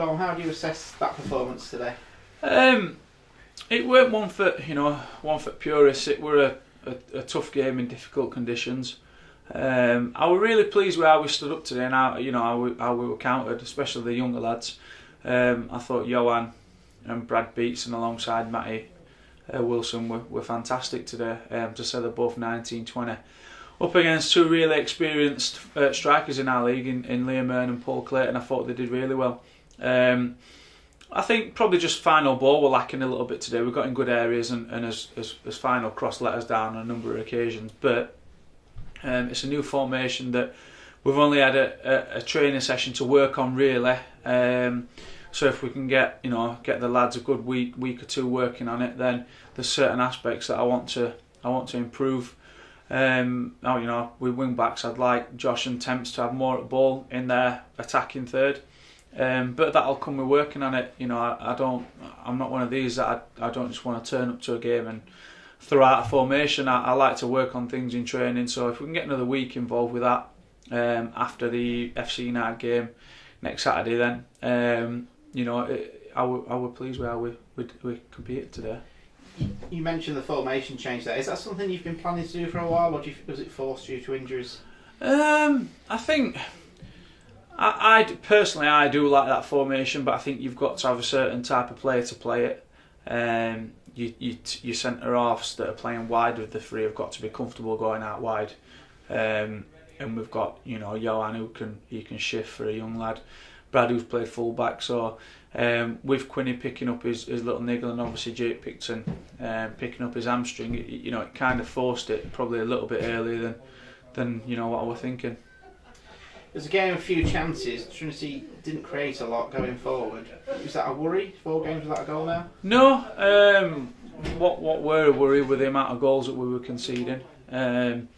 Dom, how do you assess that performance today? It weren't one for purists. It were a tough game in difficult conditions. I were really pleased with how we stood up today and how we were countered, especially the younger lads. I thought Johan and Brad Beatson alongside Matty Wilson were fantastic today. To say they're both 19-20. Up against two really experienced strikers in our league, in Liam Earn and Paul Clayton. I thought they did really well. I think probably just final ball were lacking a little bit today. We got in good areas and as final cross let us down on a number of occasions. But it's a new formation that we've only had a training session to work on really. So if we can get the lads a good week or two working on it, then there's certain aspects that I want to improve. With wing backs, I'd like Josh and Temps to have more at ball in their attacking third. But that'll come with working on it. I'm not one of these that I don't just want to turn up to a game and throw out a formation. I like to work on things in training. So if we can get another week involved with that after the FC United game next Saturday, then I were pleased with how we competed today. You mentioned the formation change there. Is that something you've been planning to do for a while, or was it forced due to injuries? I think I personally do like that formation, but I think you've got to have a certain type of player to play it. Your centre halves that are playing wide with the three have got to be comfortable going out wide, and we've got Johan who can shift for a young lad, Brad who's played full back. So with Quinny picking up his little niggle and obviously Jake Picton picking up his hamstring, it kind of forced it probably a little bit earlier than what I was thinking. It was a game of few chances. Trinity didn't create a lot going forward. Was that a worry? 4 games without a goal now? No. What were a worry with the amount of goals that we were conceding. In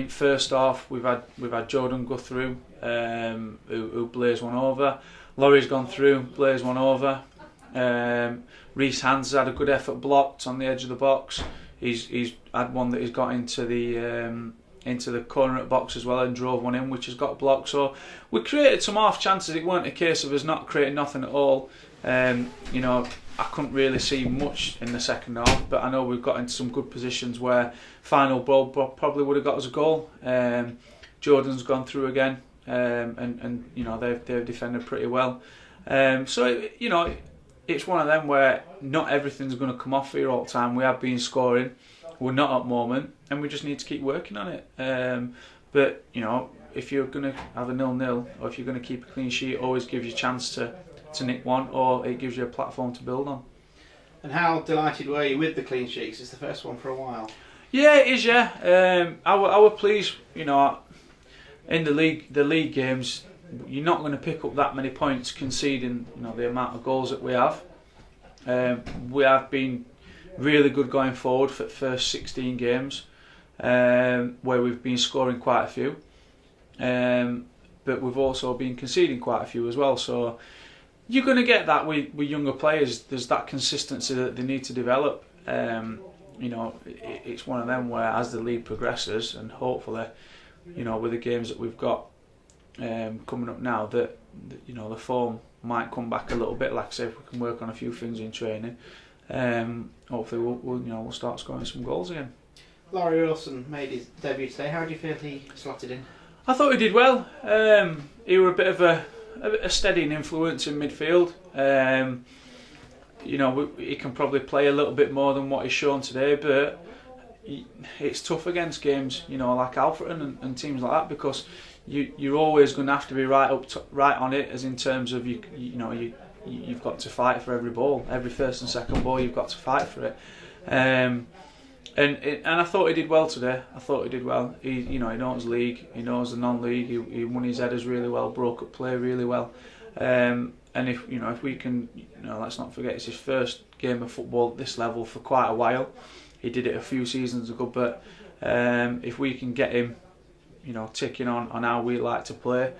first half we've had Jordan go through, who blazed one over. Laurie's gone through, blazed one over. Reece Hans has had a good effort blocked on the edge of the box. He's had one that he's got into the corner at box as well and drove one in, which has got blocked. So we created some half chances. It weren't a case of us not creating nothing at all. I couldn't really see much in the second half, but I know we've got into some good positions where final ball probably would have got us a goal. Jordan's gone through again, and they've defended pretty well. So it's one of them where not everything's going to come off here all the time. We have been scoring. We're not at the moment, and we just need to keep working on it. But if you're going to have a 0-0, or if you're going to keep a clean sheet, it always gives you a chance to nick one, or it gives you a platform to build on. And how delighted were you with the clean sheets? It's the first one for a while. Yeah, it is. Yeah, I were pleased. In the league games, you're not going to pick up that many points conceding the amount of goals that we have. We have been really good going forward for the first 16 games, where we've been scoring quite a few, but we've also been conceding quite a few as well. So you're going to get that with younger players. There's that consistency that they need to develop. It's one of them where as the league progresses, and hopefully with the games that we've got coming up now, that the form might come back a little bit. Like I say, if we can work on a few things in training, hopefully we'll start scoring some goals again. Laurie Wilson made his debut today. How do you feel he slotted in? I thought he did well. He was a bit of a steadying influence in midfield. He can probably play a little bit more than what he's shown today, but it's tough against games like Alfreton and teams like that, because you're always going to have to be right on it, as in terms of you've got to fight for every ball, every first and second ball. You've got to fight for it, and I thought he did well today. I thought he did well. He knows league, he knows the non-league. He won his headers really well, broke up play really well, and if we can, let's not forget it's his first game of football at this level for quite a while. He did it a few seasons ago, but if we can get him, ticking on how we like to play.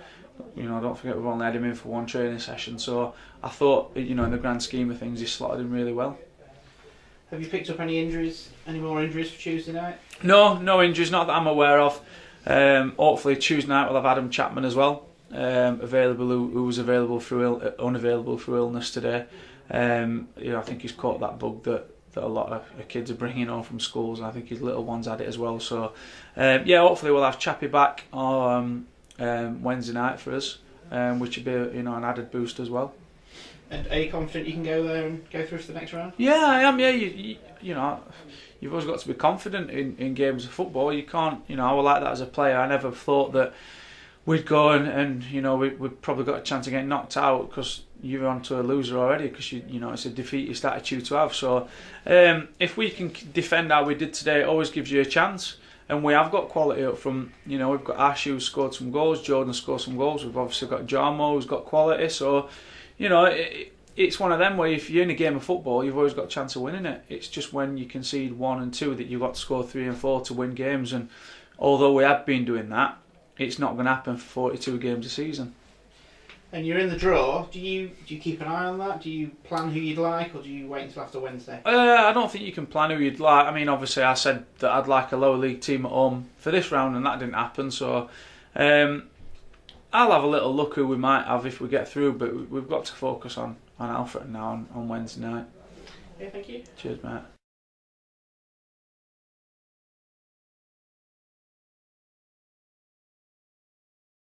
Don't forget we've only had him in for one training session, so I thought, in the grand scheme of things, he slotted in really well. Have you picked up any more injuries for Tuesday night? No injuries, not that I'm aware of. Hopefully Tuesday night we'll have Adam Chapman as well. available who was unavailable through illness today. I think he's caught that bug that a lot of kids are bringing on from schools, and I think his little ones had it as well. So hopefully we'll have Chappie back on Wednesday night for us, which would be an added boost as well. And are you confident you can go there and go through to the next round? Yeah, I am. Yeah, you've always got to be confident in games of football. You can't. I was like that as a player. I never thought that we'd go and we've probably got a chance of getting knocked out because you're onto a loser already, because it's a defeatist attitude to have. So if we can defend how we did today, it always gives you a chance. And we have got quality up front. We've got Ash who's scored some goals, Jordan scored some goals. We've obviously got Jarmo who's got quality. So it's one of them where if you're in a game of football, you've always got a chance of winning it. It's just when you concede 1 and 2 that you've got to score 3 and 4 to win games. And although we have been doing that, it's not going to happen for 42 games a season. And you're in the draw. Do you keep an eye on that? Do you plan who you'd like, or do you wait until after Wednesday? I don't think you can plan who you'd like. I mean, obviously, I said that I'd like a lower league team at home for this round, and that didn't happen. So I'll have a little look who we might have if we get through. But we've got to focus on Alfreton now on Wednesday night. Yeah, thank you. Cheers, mate.